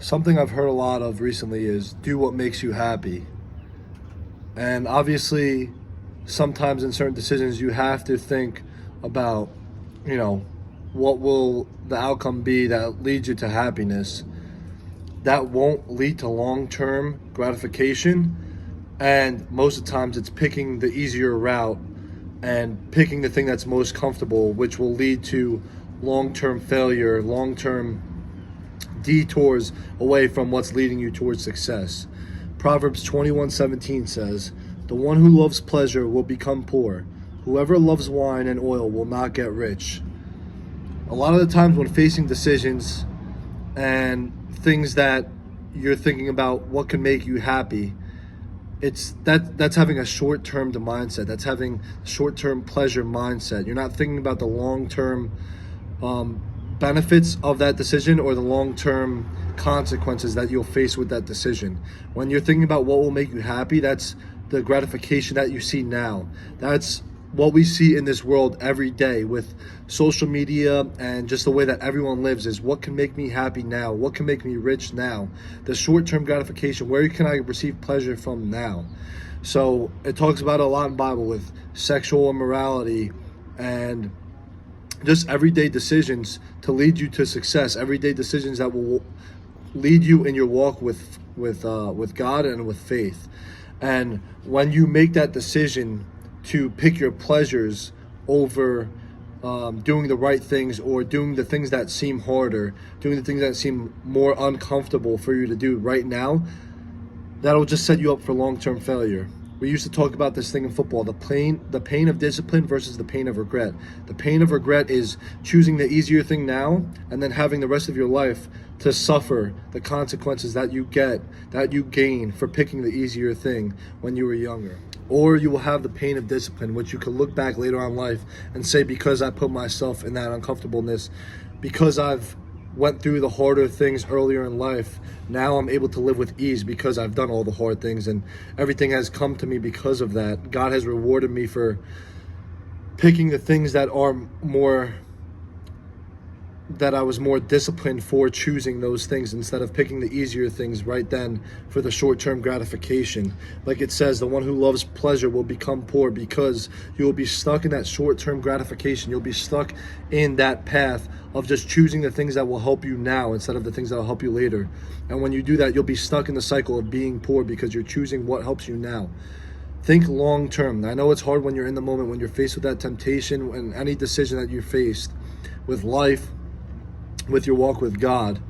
Something I've heard a lot of recently is do what makes you happy. And obviously, sometimes in certain decisions, you have to think about, you know, what will the outcome be that leads you to happiness. That won't lead to long-term gratification. And most of the times, it's picking the easier route and picking the thing that's most comfortable, which will lead to long-term failure, long-term detours away from what's leading you towards success. Proverbs 21:17 says, "The one who loves pleasure will become poor. Whoever loves wine and oil will not get rich." A lot of the times when facing decisions and things that you're thinking about what can make you happy, that's having a short-term mindset. That's having short-term pleasure mindset. You're not thinking about the long-term benefits of that decision or the long-term consequences that you'll face with that decision. When you're thinking about what will make you happy, that's the gratification that you see now. That's what we see in this world every day with social media and just the way that everyone lives is what can make me happy now? What can make me rich now? The short-term gratification, where can I receive pleasure from now? So it talks about it a lot in the Bible with sexual immorality and just everyday decisions to lead you to success, everyday decisions that will lead you in your walk with God and with faith. And when you make that decision to pick your pleasures over doing the right things or doing the things that seem harder, doing the things that seem more uncomfortable for you to do right now, that'll just set you up for long-term failure. We used to talk about this thing in football, the pain of discipline versus the pain of regret. The pain of regret is choosing the easier thing now and then having the rest of your life to suffer the consequences that you gain for picking the easier thing when you were younger. Or you will have the pain of discipline, which you can look back later on in life and say, because I put myself in that uncomfortableness, because I've went through the harder things earlier in life, now I'm able to live with ease because I've done all the hard things and everything has come to me because of that. God has rewarded me for picking the things that I was more disciplined for choosing those things instead of picking the easier things right then for the short-term gratification. Like it says, the one who loves pleasure will become poor because you will be stuck in that short-term gratification. You'll be stuck in that path of just choosing the things that will help you now instead of the things that will help you later. And when you do that, you'll be stuck in the cycle of being poor because you're choosing what helps you now. Think long-term. I know it's hard when you're in the moment, when you're faced with that temptation and any decision that you're faced with life, with your walk with God.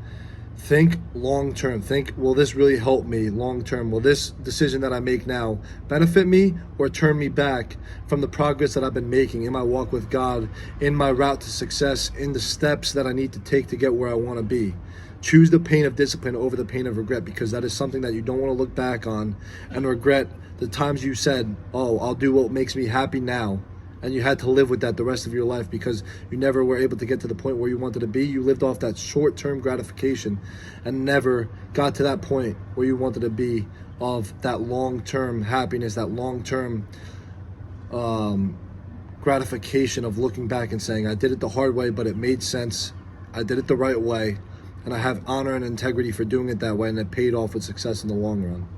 Think long-term. Think, will this really help me long-term? Will this decision that I make now benefit me or turn me back from the progress that I've been making in my walk with God, in my route to success, in the steps that I need to take to get where I want to be? Choose the pain of discipline over the pain of regret, because that is something that you don't want to look back on and regret the times you said, oh, I'll do what makes me happy now. And you had to live with that the rest of your life because you never were able to get to the point where you wanted to be. You lived off that short-term gratification and never got to that point where you wanted to be of that long-term happiness, that long-term gratification of looking back and saying, I did it the hard way, but it made sense. I did it the right way. And I have honor and integrity for doing it that way, and it paid off with success in the long run.